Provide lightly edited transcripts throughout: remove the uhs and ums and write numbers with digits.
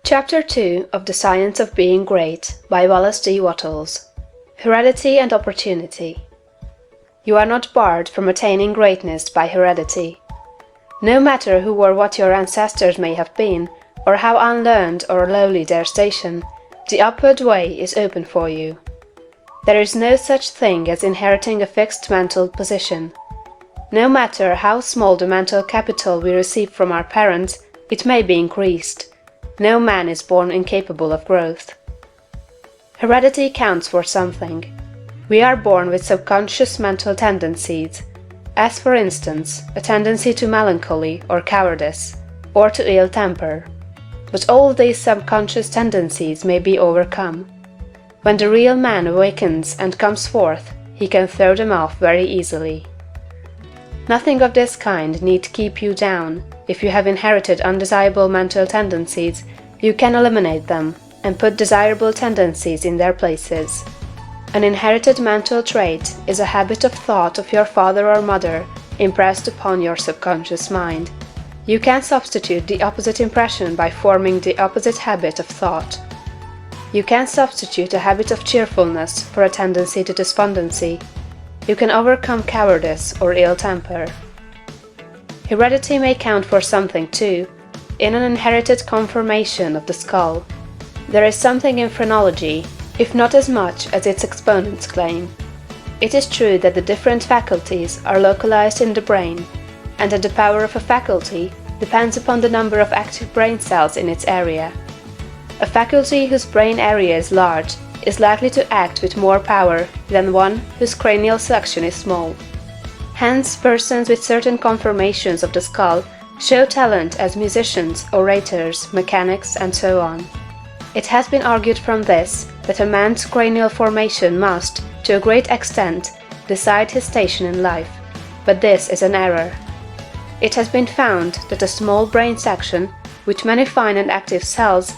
Chapter 2 of The Science of Being Great by Wallace D. Wattles. Heredity and Opportunity. You are not barred from attaining greatness by heredity. No matter who or what your ancestors may have been, or how unlearned or lowly their station, the upward way is open for you. There is no such thing as inheriting a fixed mental position. No matter how small the mental capital we receive from our parents, it may be increased. No man is born incapable of growth. Heredity counts for something. We are born with subconscious mental tendencies, as for instance, a tendency to melancholy or cowardice, or to ill temper. But all these subconscious tendencies may be overcome. When the real man awakens and comes forth, he can throw them off very easily. Nothing of this kind need keep you down. If you have inherited undesirable mental tendencies, you can eliminate them and put desirable tendencies in their places. An inherited mental trait is a habit of thought of your father or mother impressed upon your subconscious mind. You can substitute the opposite impression by forming the opposite habit of thought. You can substitute a habit of cheerfulness for a tendency to despondency. You can overcome cowardice or ill temper. Heredity may count for something too, in an inherited conformation of the skull. There is something in phrenology, if not as much as its exponents claim. It is true that the different faculties are localized in the brain, and that the power of a faculty depends upon the number of active brain cells in its area. A faculty whose brain area is large is likely to act with more power than one whose cranial section is small. Hence, persons with certain conformations of the skull show talent as musicians, orators, mechanics, and so on. It has been argued from this that a man's cranial formation must, to a great extent, decide his station in life, but this is an error. It has been found that a small brain section, with many fine and active cells,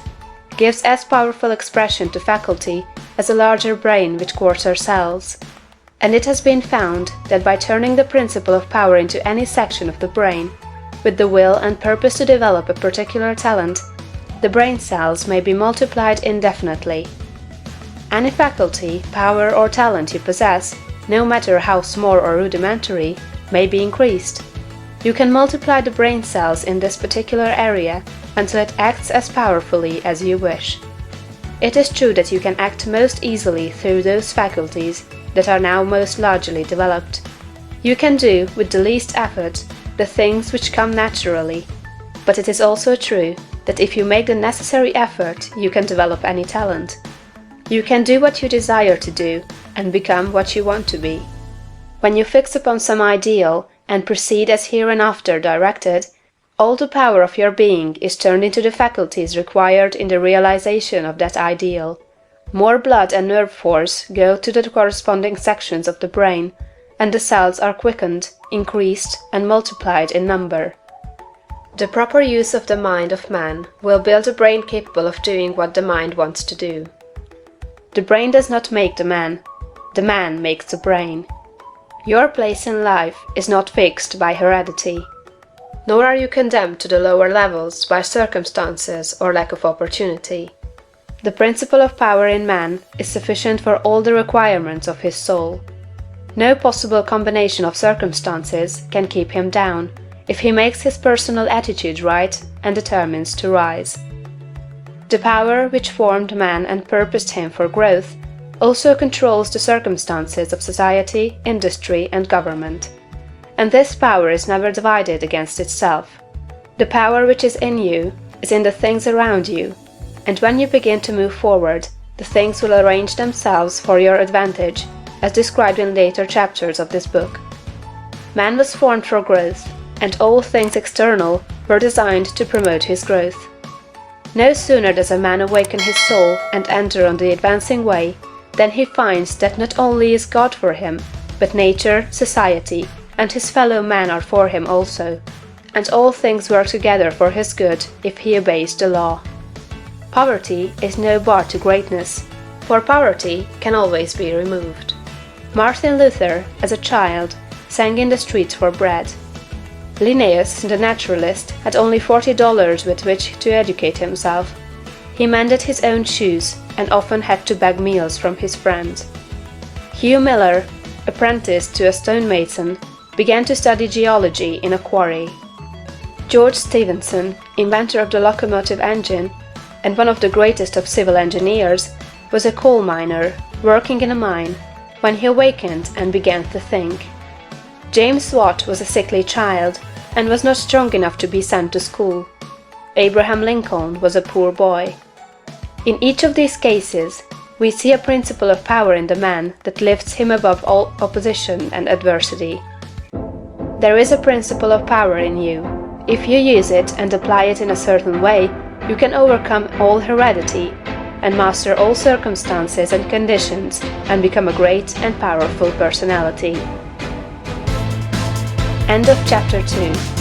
gives as powerful expression to faculty as a larger brain with coarser cells. And it has been found that by turning the principle of power into any section of the brain, with the will and purpose to develop a particular talent, the brain cells may be multiplied indefinitely. Any faculty, power, or talent you possess, no matter how small or rudimentary, may be increased. You can multiply the brain cells in this particular area until it acts as powerfully as you wish. It is true that you can act most easily through those faculties that are now most largely developed. You can do, with the least effort, the things which come naturally, but it is also true that if you make the necessary effort, you can develop any talent. You can do what you desire to do, and become what you want to be. When you fix upon some ideal, and proceed as hereinafter directed, all the power of your being is turned into the faculties required in the realization of that ideal. More blood and nerve force go to the corresponding sections of the brain, and the cells are quickened, increased, and multiplied in number. The proper use of the mind of man will build a brain capable of doing what the mind wants to do. The brain does not make the man makes the brain. Your place in life is not fixed by heredity, nor are you condemned to the lower levels by circumstances or lack of opportunity. The principle of power in man is sufficient for all the requirements of his soul. No possible combination of circumstances can keep him down, if he makes his personal attitude right and determines to rise. The power which formed man and purposed him for growth also controls the circumstances of society, industry, and government. And this power is never divided against itself. The power which is in you is in the things around you, and when you begin to move forward, the things will arrange themselves for your advantage, as described in later chapters of this book. Man was formed for growth, and all things external were designed to promote his growth. No sooner does a man awaken his soul and enter on the advancing way, than he finds that not only is God for him, but nature, society, and his fellow men are for him also, and all things work together for his good if he obeys the law. Poverty is no bar to greatness, for poverty can always be removed. Martin Luther, as a child, sang in the streets for bread. Linnaeus, the naturalist, had only $40 with which to educate himself. He mended his own shoes and often had to beg meals from his friends. Hugh Miller, apprenticed to a stonemason, began to study geology in a quarry. George Stephenson, inventor of the locomotive engine and one of the greatest of civil engineers, was a coal miner working in a mine when he awakened and began to think. James Watt was a sickly child and was not strong enough to be sent to school. Abraham Lincoln was a poor boy. In each of these cases, we see a principle of power in the man that lifts him above all opposition and adversity. There is a principle of power in you. If you use it and apply it in a certain way, you can overcome all heredity and master all circumstances and conditions and become a great and powerful personality. End of chapter 2.